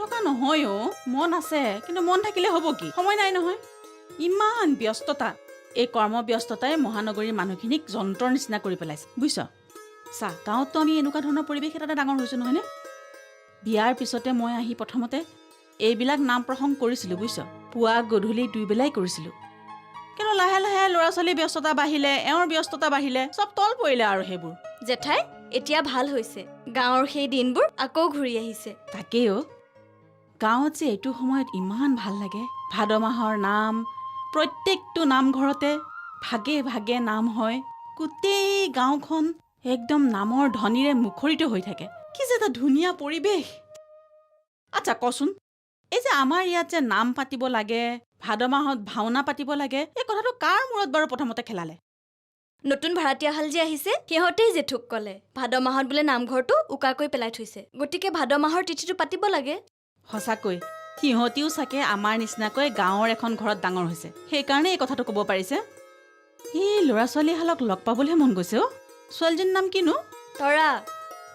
নথকা নহয় অ মন আছে কিন্তু মন থাকিলে হ'ব কি সময় নাই নহয় ইমান ব্যস্ততা এই কৰ্মব্যস্ততাই মহানগৰীৰ মানুহখিনিক যন্ত্ৰৰ নিচিনা কৰি পেলাইছে বুজিছ চা গাঁৱততো আমি এনেকুৱা ধৰণৰ পৰিৱেশ এটাতে ডাঙৰ হৈছোঁ নহয়নে বিয়াৰ পিছতে মই আহি প্ৰথমতে এইবিলাক নাম প্ৰসংগ কৰিছিলোঁ বুজিছ পুৱা গধূলি দুইবেলাই কৰিছিলোঁ কিন্তু লাহে লাহে ল'ৰা ছোৱালীৰ ব্যস্ততা বাঢ়িলে এওঁৰ ব্যস্ততা বাঢ়িলে চব তল পৰিলে আৰু সেইবোৰ জেঠাই এতিয়া ভাল হৈছে গাঁৱৰ সেই দিনবোৰ আকৌ ঘূৰি আহিছে তাকেই অ গাঁৱত যে এইটো সময়ত ইমান ভাল লাগে ভাদ মাহৰ নাম প্ৰত্যেকটো নামঘৰতে ভাগে ভাগে নাম হয় গোটেই গাঁওখন একদম নামৰ ধ্বনিৰে মুখৰিত হৈ থাকে কি যে এটা ধুনীয়া পৰিৱেশ আচ্ছা কচোন এই যে আমাৰ ইয়াত যে নাম পাতিব লাগে ভাদ মাহত ভাওনা পাতিব লাগে এই কথাটো কাৰ মূৰত বাৰু প্ৰথমতে খেলালে নতুন ভাড়াতীয়াহাল যে আহিছে সিহঁতেই জেঠুক ক'লে ভাদ মাহত বোলে নামঘৰটো উকাকৈ পেলাই থৈছে গতিকে ভাদ মাহৰ তিথিটো পাতিব লাগে সঁচাকৈ সিহঁতিও চাগে আমাৰ নিচিনাকৈ গাঁৱৰ এখন ঘৰত ডাঙৰ হৈছে সেইকাৰণে এই কথাটো ক'ব পাৰিছে এই ল'ৰা ছোৱালীহালক লগ পাবলৈহে মন গৈছে অ ছোৱালীজনীৰ নাম কিনো তৰা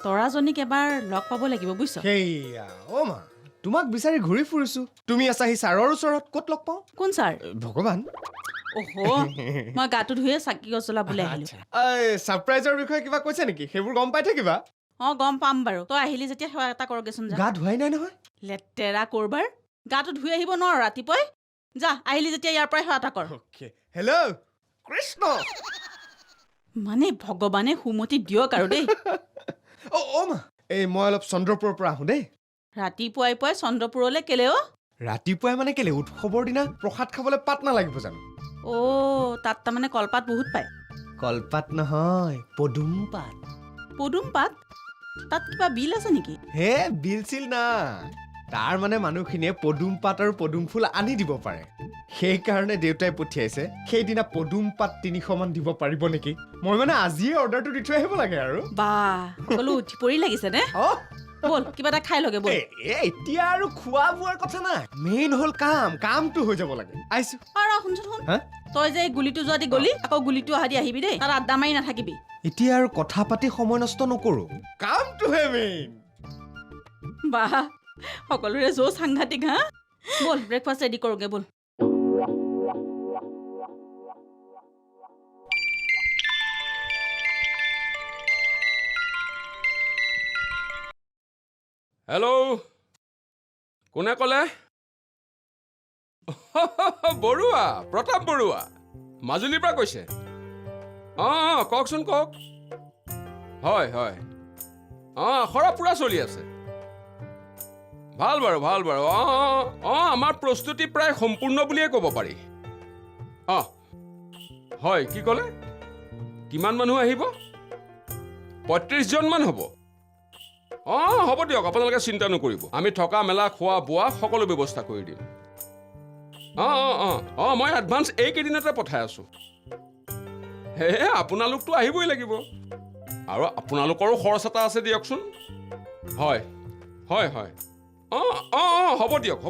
তৰাজনীক এবাৰ লগ পাব লাগিব বুজিছ সেইয়া অ' মা তোমাক বিচাৰি ঘূৰি ফুৰিছো তুমি আছাহি ছাৰৰ ওচৰত ক'ত লগ পাওঁ কোন ছাৰ ভগৱান অহ মই গাটো ধুয়ে চাকি গছ জ্বলাবলৈ আহিলো ছাৰপ্ৰাইজৰ বিষয়ে কিবা কৈছে নেকি সেইবোৰ গম পাই থাকিবা অঁ গম পাম বাৰু তই আহিলি যেতিয়া সেৱা এটা কৰগেচোন যা গা ধুৱাই নাই নহয় লেতেৰা কৰবাৰ গাটো ধুই আহিব নোৱাৰো ৰাতিপুৱাই যা আহিলি যেতিয়া ইয়াৰ পৰাই সেৱা এটা কৰ হেল্ল' কৃষ্ণ মানে ভগৱানে সুমতি দিয়ক আৰু দেই অ' মা এই মই অলপ চন্দ্ৰপুৰৰ পৰা আহোঁ দেই ৰাতিপুৱাই পুৱাই চন্দ্ৰপুৰলৈ কেলে অ ৰাতিপুৱাই মানে কেলে উৎসৱৰ দিনা প্ৰসাদ খাবলৈ পাত নালাগিব জানো অ' তাত তাৰমানে কলপাত বহুত পায় কলপাত নহয় পদুম পাত পদুম পাত তাত কিবা বিল আছে নেকি হে বিল চিল না তাৰ মানে মানুহখিনিয়ে পদুম পাত আৰু পদুম ফুল আনি দিব পাৰে সেইকাৰণে দেউতাই পঠিয়াইছে সেইদিনা পদুম পাত 300 মান দিব পাৰিব নেকি মই মানে আজিয়ে অৰ্ডাৰটো দি থৈ আহিব লাগে আৰু বা সকলো উঠি পৰি লাগিছে নে বল কিবা এটা খাই লগে বল এতিয়া আৰু খোৱা বোৱাৰ কথা নাই মেইন হ'ল কামটো হৈ যাব লাগে আহিছো আৰু শুনচোন শুন হা তই যে গুলিটো যোৱা দি গলি আকৌ গুলিটো অহা দি আহিবি দেই তাত আড্ডা মাৰি নাথাকিবি এতিয়া আৰু কথা পাতি সময় নষ্ট নকৰো কামটোহে মেইন বা সকলোৰে জোৰ সাংঘাতিক হা বল ব্ৰেকফাষ্ট ৰেডি কৰোগে বল হেল্ল' কোনে ক'লে বৰুৱা প্ৰতাপ বৰুৱা মাজুলীৰ পৰা কৈছে অঁ কওকচোন কওক হয় হয় অঁ আখৰা পূৰা চলি আছে ভাল বাৰু অঁ আমাৰ প্ৰস্তুতি প্ৰায় সম্পূৰ্ণ বুলিয়ে ক'ব পাৰি অঁ হয় কি ক'লে কিমান মানুহ আহিব 35 জনমান হ'ব অঁ হ'ব দিয়ক আপোনালোকে চিন্তা নকৰিব আমি থকা মেলা খোৱা বোৱা সকলো ব্যৱস্থা কৰি দিম অঁ মই এডভান্স এইকেইদিনতে পঠাই আছোঁ হে আপোনালোকতো আহিবই লাগিব আৰু আপোনালোকৰো খৰচ এটা আছে দিয়কচোন হয় অঁ হ'ব দিয়ক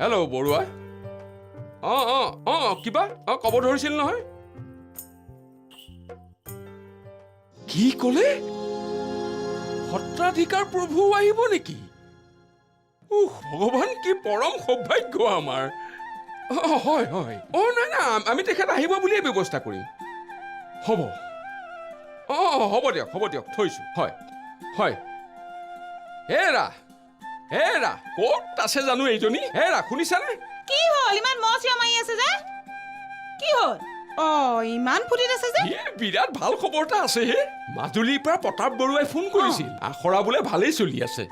হেল্ল' বৰুৱা অঁ কিবা ক'ব ধৰিছিল নহয় কি ক'লে সত্ৰাধিকাৰ প্ৰভু আহিব নেকি ভগৱান কি পৰম সৌভাগ্য আমাৰ হয় নাই আমি তেখেত আহিব বুলিয়ে ব্যৱস্থা কৰিম হ'ব দিয়ক থৈছো হয় হেৰা ক'ত আছে জানো এইজনী হেৰা শুনিছানে কি হ'ল ইমান মচিয়া মাৰি আছে যে কি হ'ল ইমান ফুটিত আছে যে বিৰাট ভাল খবৰ এটা আছে হে মাজুলীৰ পৰা প্ৰতাপ বৰুৱাই ফোন কৰিছিল আখৰা বোলে ভালেই চলি আছে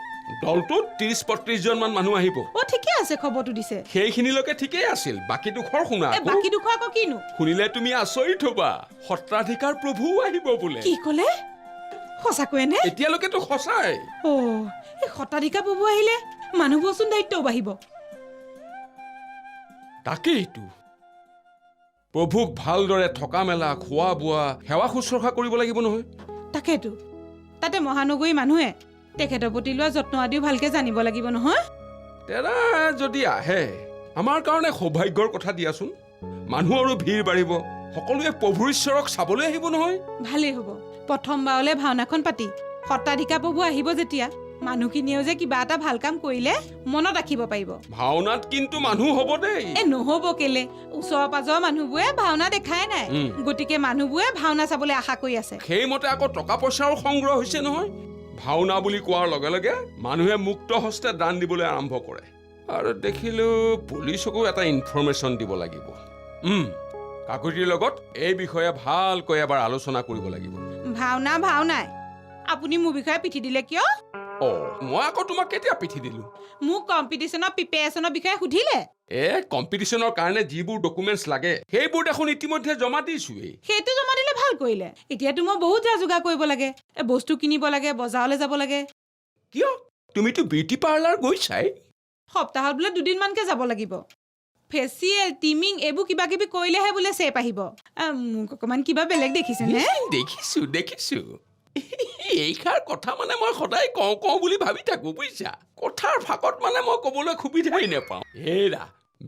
দলটোত 30-35 জন মান মানুহ আহিব ঠিকে আছে খবৰটো দিছে সেইখিনিলৈকে ঠিকেই আছিল বাকী দুখৰ শুনা বাকী দুখৰ আকৌ কিনো শুনিলে তুমি আচৰিত হবা সত্ৰাধিকাৰ প্ৰভু আহিব বোলে কি ক'লে সঁচাকৈ নে এতিয়ালৈকেতো সঁচাই এই সত্ৰাধিকাৰ প্ৰভু আহিলে মানুহবোৰচোন দায়িত্বও বাঢ়িব তাকেইতো প্ৰভুক ভালদৰে থকা মেলা খোৱা বোৱা সেৱা শুশ্ৰূষা কৰিব লাগিব নহয় তাকেতো তাতে মহানগৰী মানুহে তেখেতৰ প্ৰতি লোৱা যত্ন আদিও ভালকে জানিব লাগিব নহয় তেৰা যদি আহে আমাৰ কাৰণে সৌভাগ্যৰ কথা দিয়াচোন মানুহৰো ভিৰ বাঢ়িব সকলোৱে প্ৰভু ঈশ্বৰক চাবলৈ আহিব নহয় ভালেই হ'ব প্ৰথমবাৰলৈ ভাওনাখন পাতি সত্ৰাধিকাৰ প্ৰভু আহিব যেতিয়া মানুহখিনিয়েও যে কিবা এটা ভাল কাম কৰিলে মনত ৰাখিব পাৰিব। ভাওনাত কিন্তু মানুহ হ'ব দেই। নহ'ব কেলে, ওচৰ পাজৰ মানুহবোৰে ভাওনা দেখাই নাই, গতিকে মানুহবোৰে ভাওনা চাবলৈ আশা কৰি আছে। সেইমতে আকৌ টকা পইচাও সংগ্ৰহ হৈছে নহয়। ভাওনা বুলি কোৱাৰ লগে লগে মানুহে মুক্ত হস্তে দান দিবলৈ আৰম্ভ কৰে। আৰু দেখিলো পুলিচকো এটা ইনফৰমেশ্যন দিব লাগিব। কাকতিৰ লগত এই বিষয়ে ভালকৈ এবাৰ আলোচনা কৰিব লাগিব। ভাওনাই আপুনি মোৰ বিষয়ে পিঠি দিলে কিয়? মই আকৌ তোমাক কেতিয়া পিঠি দিলো? মোক কম্পিটিশ্যনৰ প্ৰিপেৰেশ্যনৰ বিষয়ে সুধিলে। কম্পিটিশ্যনৰ কাৰণে যিবোৰ ডকুমেণ্টছ লাগে সেইবোৰ দেখোন ইতিমধ্যে জমা দিছোৱেই। সেইটো জমা দিলে ভাল কৰিলে। এতিয়াতো মই বহুত যা যোগাৰ কৰিব লাগে, বস্তু কিনিব লাগে, বজাৰলৈ যাব লাগে। কিয়? তুমিতো বিউটি পাৰ্লাৰ গৈছাই। সপ্তাহত বোলে 2 দিনমানকে যাব লাগিব। ফেচিয়েল, টিমিং এইবোৰ কিবা কিবি কৰিলেহে বোলে চেপ আহিব। মোক অকণমান কিবা বেলেগ দেখিছেনে? দেখিছো এইষাৰ কথা মানে মই সদায় কওঁ বুলি ভাবি থাকো, বুজিছা। কথাৰ ফাকত মানে মই ক'বলৈ সুবিধাই নাপাওঁ। হেৰা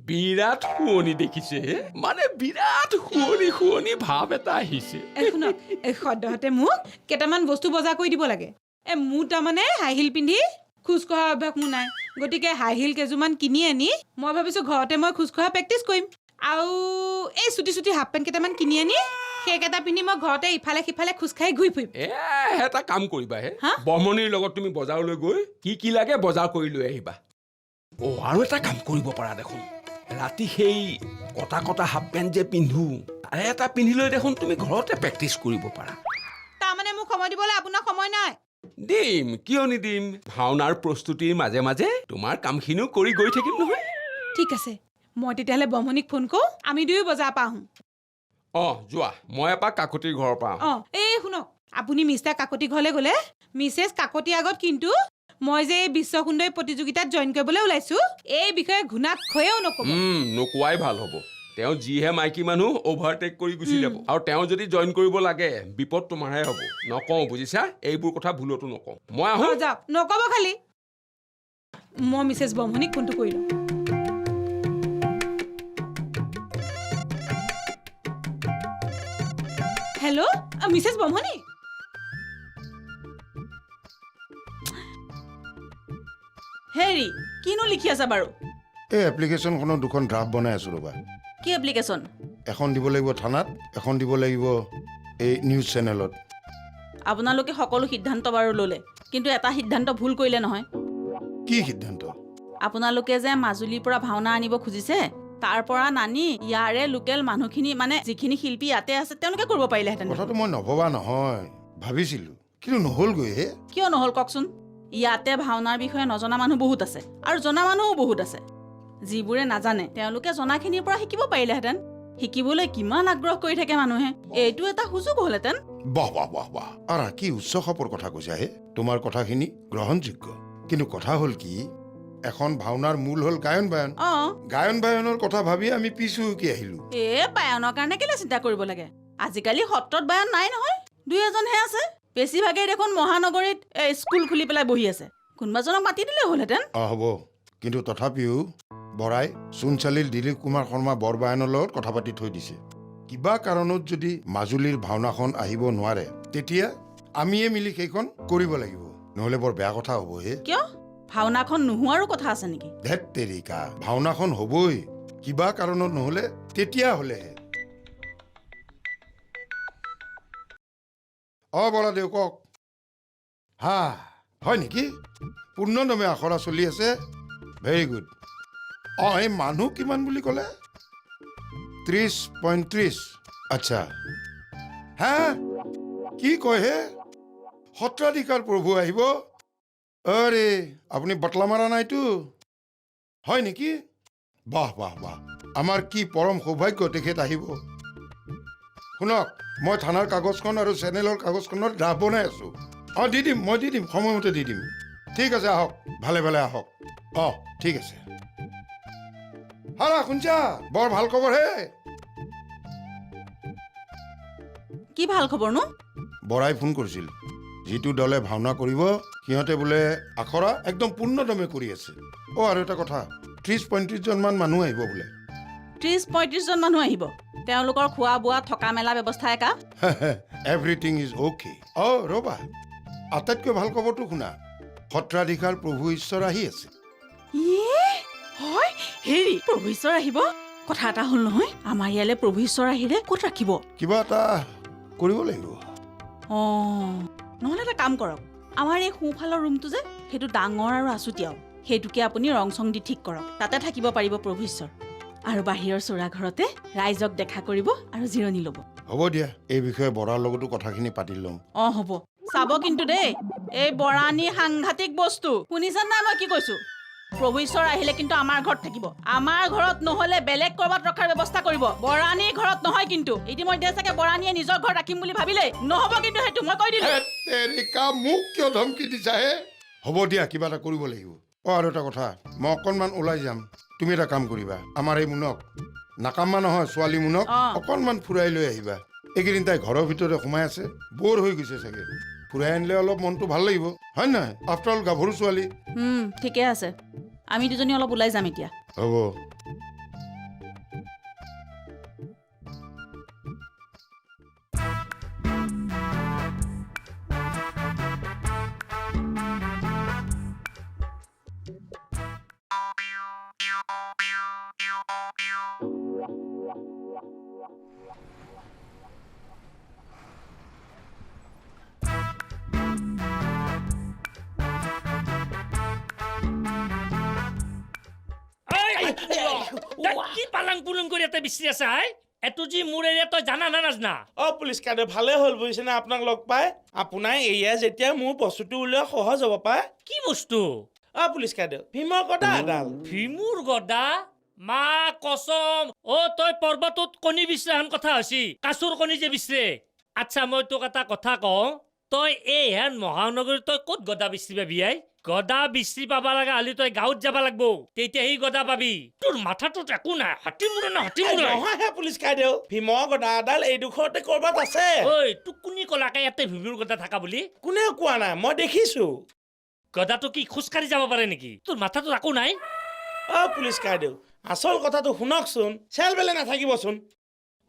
বিৰাট শুৱনি দেখিছে, মানে বিৰাট শুৱনি ভাৱ এটা আহিছে। শুনক, সদ্যহতে মোক কেইটামান বস্তু বজাৰ কৰি দিব লাগে। মোৰ তাৰমানে হাই হিল পিন্ধি খোজকঢ়া অভ্যাস মোৰ নাই, গতিকে হাই হিল কেইযোৰমান কিনি আনি মই ভাবিছোঁ ঘৰতে মই খোজকঢ়া প্ৰেক্টিচ কৰিম। আৰু এই চুটি হাফ পেণ্ট কেইটামান কিনি আনি সেইকেইটা পিন্ধি মই ঘৰতে ইফালে সিফালে খোজকাঢ়ি ঘূৰি ফুৰিম। এটা কাম কৰিবা বৰ্মণিৰ লগত তুমি বজাৰলৈ গৈ কি লাগে বজাৰ কৰি লৈ আহিবা। আৰু এটা কাম কৰিব পাৰা দেখোন, ৰাতি সেই কটা হাফ পেণ্ট যে পিন্ধো তাৰে এটা পিন্ধি লৈ দেখোন তুমি ঘৰতে প্ৰেক্টিচ কৰিব পাৰা। তাৰমানে মোক সময় দিবলৈ আপোনাৰ সময় নাই? দিম, কিয় নিদিম। ভাওনাৰ প্ৰস্তুতিৰ মাজে মাজে তোমাৰ কামখিনিও কৰি গৈ থাকিম নহয়। ঠিক আছে, মই তেতিয়াহ'লে বৰ্মণিক ফোন কৰোঁ, আমি দুয়ো বজাৰৰ পৰা আহোঁ। যোৱা, মই এপাক কাকতিৰ ঘৰৰ পৰা আহোঁ। এই শুনক, আপুনি মিষ্টাৰ কাকতি ঘৰলৈ গ'লে মিছেছ কাকতিৰ আগত কিন্তু মই যে এই বিশ্ব সুন্দৰী প্ৰতিযোগিতাত জইন কৰিবলৈ ওলাইছোঁ এই বিষয়ে ঘুণাক্ষৰেও নক'ব। নোকোৱাই ভাল হ'ব। তেওঁ যিহে মাইকী মানুহ অভাৰটেক কৰি গুচি যাব, আৰু তেওঁ যদি জইন কৰিব লাগে বিপদ তোমাৰহে হ'ব। নকওঁ, বুজিছা, এইবোৰ কথা ভুলতো নকওঁ। মই আহোঁ। যাওক, নক'ব খালি। মই মিছেছ বৰ্মণিক ফোনটো কৰি লওঁ। Hello', Mrs Barmani. হেৰি, কিনো লিখি আছা বাৰু? এই এপ্লিকেশ্যনখনৰ 2খন ড্ৰাফ্ট বনাই আছোঁ ৰ'বা। কি এপ্লিকেশ্যন? এখন দিব লাগিব থানাত, এখন দিব লাগিব এই নিউজ চেনেলত। আপোনালোকে সকলো সিদ্ধান্ত বাৰু ল'লে, কিন্তু এটা সিদ্ধান্ত ভুল কৰিলে নহয়। কি সিদ্ধান্ত? আপোনালোকে যে মাজুলীৰ পৰা ভাওনা আনিব খুজিছে, তাৰ পৰা নানি ইয়াৰে লোকেল মানুহখিনি, মানে যিখিনি শিল্পী ইয়াতে আছে তেওঁলোকে কৰিব পাৰিলেহেঁতেন। কথাটো মই নভবা নহয়, ভাবিছিলোঁ, কিন্তু নহ'লগৈ হে। কিয় নহ'ল কওকচোন? ইয়াতে ভাওনাৰ বিষয়ে নজনা মানুহ বহুত আছে, আৰু জনা মানুহো বহুত আছে। যিবোৰে নাজানে তেওঁলোকে জনাখিনিৰ পৰা শিকিব পাৰিলেহেঁতেন। শিকিবলৈ কিমান আগ্ৰহ কৰি থাকে মানুহে, এইটো এটা সুযোগ হ'লহেঁতেন। বাহ বাহ বাহ বাহ, আৰা কি উচ্চ খাপৰ কথা কৈছা হে। তোমাৰ কথাখিনি গ্ৰহণযোগ্য, কিন্তু কথা হ'ল কি, এখন ভাওনাৰ মূল হ'ল গায়ন বায়ন। গায়ন বায়নৰ কথা ভাবি আমি পিছু হুকি আহিলো। বায়নৰ কাৰণে কেলে চিন্তা কৰিব লাগে? আজিকালি সত্ৰত বায়ন নাই নহয়, 2-এজনহে আছে। বেছিভাগেই দেখোন মহানগৰীত স্কুল খুলি পেলাই বহি আছে। কোনোবাজনক মাতি দিলে হ'লহেঁতেন। হ'ব, কিন্তু তথাপিও বৰাই চোনচালিৰ দিলীপ কুমাৰ শৰ্মা বৰবায়নৰ লগত কথা পাতি থৈ দিছে। কিবা কাৰণত যদি মাজুলীৰ ভাওনাখন আহিব নোৱাৰে, তেতিয়া আমিয়ে মিলি সেইখন কৰিব লাগিব, নহ'লে বৰ বেয়া কথা হ'ব হে। কিয়? ভাওনাখন নোহোৱাৰো কথা আছে নেকি? ধেৎ তেৰিকা, ভাওনাখন হ'বই, কিবা কাৰণত নহ'লে তেতিয়া হ'লেহে। বৰাদেউ কওক। হয় নেকি? পূৰ্ণদমে আখৰা চলি আছে? Very good. এই মানুহ কিমান বুলি ক'লে? 30-35। আচ্ছা, কি কয় হে? সত্ৰাধিকাৰ প্ৰভু আহিব? আৰে আপুনি বটলা মাৰা নাইতো? হয় নেকি? বাহ বাহ বাহ, আমাৰ কি পৰম সৌভাগ্য তেখেত আহিব। শুনক, মই থানাৰ কাগজখন আৰু চেনেলৰ কাগজখনৰ ড্ৰাফ্ট বনাই আছোঁ। মই দি দিম, সময়মতে দি দিম। ঠিক আছে, আহক, ভালে ভালে আহক। ঠিক আছে। শুনছা, বৰ ভাল খবৰ হে। কি ভাল খবৰনো? বৰাই ফোন কৰিছিল, যিটো দলে ভাওনা কৰিব সিহঁতে বোলে আখৰা একদম পূৰ্ণদমে কৰি আছে। আৰু এটা কথা, 30-35 মান মানুহ আহিব বোলে। 30-35 জন মানুহ আহিব? তেওঁলোকৰ খোৱা বোৱা থকা মেলা ব্যৱস্থা একা? Everything is okay. ৰ'বা, আটাইতকৈ ভাল খবৰটো শুনা। সত্ৰাধিকাৰ প্ৰভু ঈশ্বৰ আহি আছে। ইয়ে হয় হেৰি প্ৰভু ঈশ্বৰ আহিব কথা এটা হ'ল নহয় আমাৰ ইয়ালৈ প্ৰভু ঈশ্বৰ আহিলে ক'ত ৰাখিব কিবা এটা কৰিব লাগিব। নহ'লে এটা কাম কৰক আমাৰ এই সোঁফালৰ ৰুমটো যে সেইটো ডাঙৰ আৰু আচুতীয়াও সেইটোকে আপুনি ৰং চং দি ঠিক কৰক তাতে থাকিব পাৰিব প্ৰভু ঈশ্বৰ আৰু বাহিৰৰ চোৰা ঘৰতে ৰাইজক দেখা কৰিব আৰু জিৰণি ল'ব হ'ব দিয়া, এই বিষয়ে বৰাৰ লগতো কথাখিনি পাতি ল'ম। হ'ব চাব কিন্তু দেই এই বৰাণী সাংঘাতিক বস্তু শুনিছেনে নাই মই কি কৈছো প্ৰভু ঈশ্বৰ আহিলে কিন্তু আমাৰ ঘৰত থাকিব আমাৰ ঘৰত নহ'লে বেলেগ ক'ৰবাত ৰখাৰ ব্যৱস্থা কৰিব বৰাণীৰ ঘৰত নহয় কিন্তু ইতিমধ্যে চাগে বৰাণীয়ে নিজৰ ঘৰত ৰাখিম বুলি ভাবিলে নহ'ব কিন্তু সেইটো মই কৈ দিলো তেৰিকা মোক কিয় ধমকি দিছা হে? হ'ব দিয়া, কিবা এটা কৰিব লাগিব। আৰু এটা কথা, মই অকণমান ওলাই যাম, তুমি এটা কাম কৰিবা, আমাৰ এই মুনক নাকামা নহয় ছোৱালী মুনক অকণমান ফুৰাই লৈ আহিবা। এইকেইদিন তাই ঘৰৰ ভিতৰতে সোমাই আছে, বৰ হৈ গৈছে চাগে। ফুৰাই আনিলে অলপ মনটো ভাল লাগিব, হয় নহয়? আফটাৰ অল গাভৰু ছোৱালী। ঠিকে আছে আমি দুজনী অলপ ওলাই যাম এতিয়া হ'ব। কি পালাং পুলুং কৰি এটা বিচাৰি আছা এটো যি মোৰ এৰিয়া তই জানা না নাজনা পুলিচ কাৰ্ডে ভালে হ'ল বুজিছে না আপোনাক লগ পাই আপোনাৰ এৰিয়া যেতিয়া মোৰ বস্তুটো উলিওৱা সহজ হ'ব পাই কি বস্তু পুলিচ কাৰ্ডে ভীমৰ গদা এডাল ভীমুৰ গদা মা কসম তই পৰ্বতত কণী বিচৰাখন কথা হৈছি কাচুৰ কণী যে বিচৰে আচ্ছা মই তোক এটা কথা কওঁ তই এই হেন মহানগৰীত তই ক'ত গদা বিচৰি পাবি গদা বিচৰি পাবা লগা হ'লে তই গাঁৱত যাব লাগিব তেতিয়া সি গদা পাবি তোৰ মাথাটোত একো নাই হাতী মূৰে না হাতী মূৰে নহয় পুলিচ কাৰ্ডেও ভীমৰ গদা এডাল এইডোখৰতে ক'ৰবাত আছে তোক কোনে ক'লাকে ইয়াতে ভীমুৰ গদা থাকা বুলি কোনেও কোৱা নাই মই দেখিছো গদাটো কি খোজকাঢ়ি যাব পাৰে নেকি তোৰ মাথাটোত একো নাই পুলিচ কাৰ্ডেও আচল কথাটো শুনকচোন চেল বেলে নাথাকিবচোন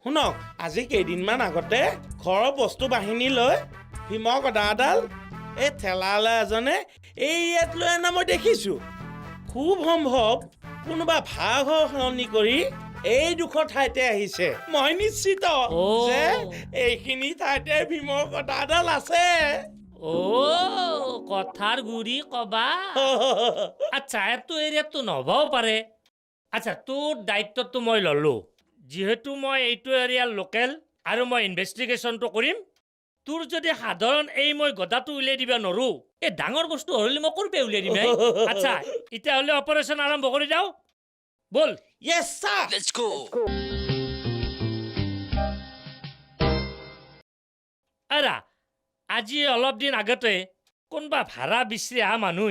শুনক আজি কেইদিনমান আগতে ঘৰৰ বস্তু বাহিনী লৈ ভীমৰ গদা এডাল এই ঠেলালে এজনে এই ইয়াত লৈ অনা মই দেখিছো খুব সম্ভৱ কোনোবা ভাড়াঘৰ সলনি কৰি এই দুখৰ ঠাইতে আহিছে মই নিশ্চিত যে এইখিনি ঠাইতে ভীমৰ গদা এডাল আছে কথাৰ গুৰি কবা আচ্ছা এইটো এৰিয়াতটো নহবও পাৰে আচ্ছা তোৰ দায়িত্বটো মই ললো যিহেতু মই এইটো এৰিয়াৰ লোকেল আৰু মই ইনভেষ্টিগেশ্যনটো কৰিম তোৰ যদি সাধাৰণ এই মই গদাটো উলিয়াই দিবা নৰো এই ডাঙৰ বস্তু হলে মই কৰপে উলিয়াই দিম আচ্ছা এতিয়া হলে অপাৰেশ্যন আৰম্ভ কৰি যাও বল Yes, sir. Let's go. Ara আজি অলপ দিন আগতে কোনবা ভাড়া বিচৰি অহা মানুহ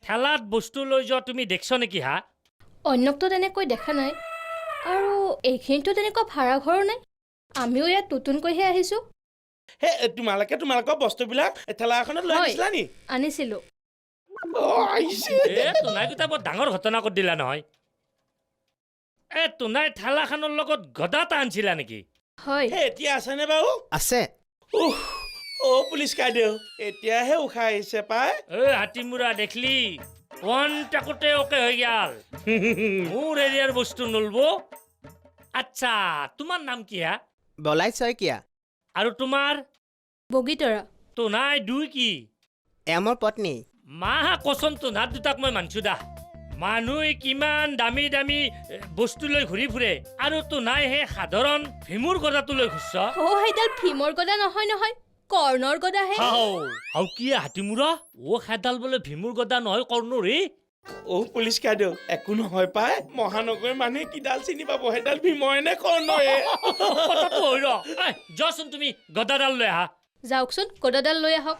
ঠেলাত বস্তু লৈ যোৱা তুমি দেখছ নেকি হা অন্যকতো তেনেকৈ দেখা নাই আৰু এইখিনিতো তেনেকুৱা ভাড়া ঘৰো নাই আমিও ইয়াত নতুনকৈহে আহিছোঁ হে তোমালোকৰ বস্তুবিলাক ঠেলা এখনত লৈ আনিছিলা নি আনিছিলোঁ আহিছে তোনাই গোটা বৰ ডাঙৰ ঘটনা কৰি দিলা নহয় তোনাই ঠেলাখনৰ লগত গদা এটা আনিছিলা নেকি হয় এতিয়া আছেনে বাৰু আছে পুলিচ কাৰ্ডেও এতিয়াহে উশাহ আহিছে পাই হাতীমূৰা দেখলি ওৱান টাকতে অকে হৈ গেল মোৰ এৰিয়াৰ বস্তু নলব আচ্ছা তোমাৰ নাম কি হা বলাই শইকীয়া আৰু তোমাৰ বগীতৰা তোনাই দুই কি মোৰ পত্নী মাহা কচম তোনাৰ দুটাক মই মানছো দা মানুহ কিমান দামী দামী বস্তু লৈ ঘূৰি ফুৰে আৰু তোনাই সেই সাধাৰণ ভীমুৰ গদাটো লৈ ঘূৰছ সেইডাল ভীমৰ গদা নহয় কৰ্ণৰ গদাহে হাও কি হাতীমূৰা সেইডাল বোলে ভীমুৰ গদা নহয় কৰ্ণৰে পুলিচ কাৰ্ডেও একো নহয় পাই মহানগৰীৰ মানুহে কিডাল চিনি পাব সেইডাল ভীমৰে নে কৰ্ণৰে কথাটো হৈ যোৱাচোন তুমি গদাডাল লৈ আহা যাওকচোন গদাডাল লৈ আহক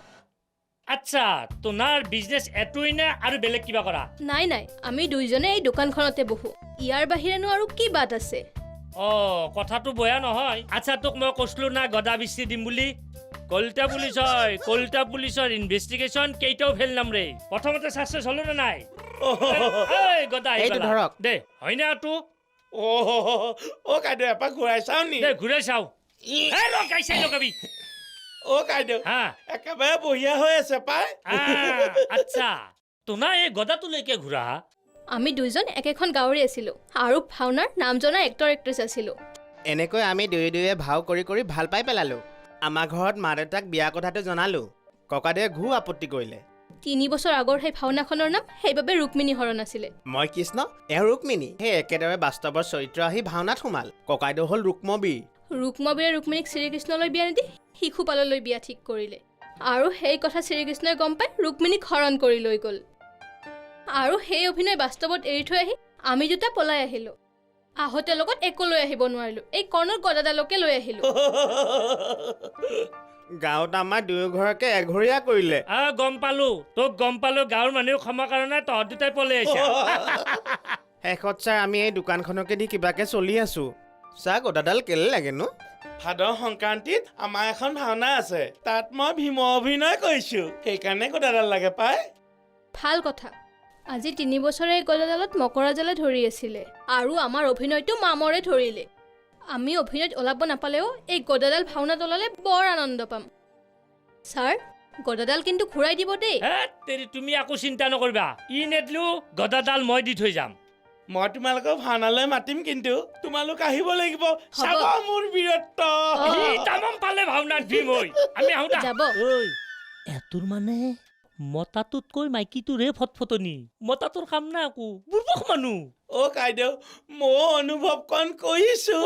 আচ্ছা তোমাৰ বিজনেছ এটোই নে আৰু বেলেগ কিবা কৰা নাই আমি দুইজনে এই দোকানখনতে বহো ইয়াৰ বাহিৰেনো আৰু কি বাট আছে কথাটো বেয়া নহয় আচ্ছা তোক মই কৈছিলো না গদা বিচি দিম বুলি কলিতা পুলিচৰ ইনভেষ্টিগেশ্যন কেইটাও ফেল নাম ৰে প্ৰথমতে চাকচেছ হলো নে নাই গদা এইটো ধৰক দে হয় না তো কাৰ্ডেও এপাক ঘূৰাই চাও নি দে ঘূৰাই চাও লগাবি অ' কাইদেউ হা একেবাৰে বঢ়িয়া হৈ আছে পাই আচ্ছা তোনা এই গদাটোলৈকে ঘূৰা আমি দুইজন একেখন গাঁৱৰে আছিলোঁ আৰু ভাওনাৰ নাম জনা এক্টৰ এক্ট্ৰেছ আছিলোঁ। এনেকৈ আমি দুয়ে ভাও কৰি কৰি ভাল পাই পেলালো। আমাৰ ঘৰত মা দেউতাক বিয়া কথাটো জনালো। ককাদেৱে ঘূ আপত্তি কৰিলে। 3 বছৰ আগৰ সেই ভাওনাখনৰ নাম সেইবাবে ৰুক্মিণী হৰণ আছিলে। মই কৃষ্ণ, এওঁ ৰুক্মিণী। সেই একেদৰে বাস্তৱৰ চৰিত্ৰ আহি ভাওনাত সোমাল। ককাইদেউ হ'ল ৰুক্মবীৰ। ৰুক্মবীৰে ৰুক্মিণীক শ্ৰীকৃষ্ণলৈ বিয়া নিদি শিশুপাললৈ বিয়া ঠিক কৰিলে আৰু সেই কথা শ্ৰীকৃষ্ণই গম পাই ৰুক্মিণীক হৰণ কৰি লৈ গ'ল আৰু সেই অভিনয় বাস্তৱত এৰি থৈ আহি আমি দুটা পলাই আহিলোঁ। আহোঁতে লগত একো লৈ আহিব নোৱাৰিলোঁ। এই কৰ্ণৰ গদাডালকে লৈ আহিলোঁ। গাঁৱত আমাৰ দুয়োঘৰকে এঘৰীয়া কৰিলে। গম পালো তোক গম পালো গাঁৱৰ মানুহে ক্ষমা কাৰণে তহঁত দুটাই পলাই আহিছে শেষত ছাৰ আমি এই দোকানখনকে দি কিবাকে চলি আছো। ছাৰ গদাডাল কেলে লাগেনো? ভাদ সংক্ৰান্তিত আমাৰ এখন ভাওনা আছে তাত মই ভীম অভিনয় কৰিছো সেইকাৰণে গদাডাল লাগে পাই। ভাল কথা। আজি 3 বছৰে এই গদাডালত মকৰা জালে ধৰি আছিলে আৰু আমাৰ অভিনয়টো মামৰে ধৰিলে। আমি অভিনয়ত ওলাব নাপালেও এই গদাডাল ভাওনাত ওলালে বৰ আনন্দ পাম। ছাৰ গদাডাল কিন্তু ঘূৰাই দিব দেই। তুমি একো চিন্তা নকৰিবা ই নেদলো গদাডাল মই দি থৈ যাম। মই তোমালোকক ভাওনালৈ মাতিম কিন্তু তোমালোক আহিব লাগিব চাব মোৰ বীৰত্ব। তামাম পালে ভাওনাত ভীম হৈ আমি আহোঁতা যাব। এটোৰ মানে মতাটোতকৈ মাইকীটোৰে ফটফটনি মতাটোৰ কাম নাই একো বুৰ্বক মানুহ অ' কাইদেউ মই অনুভৱ কণ কৰিছো।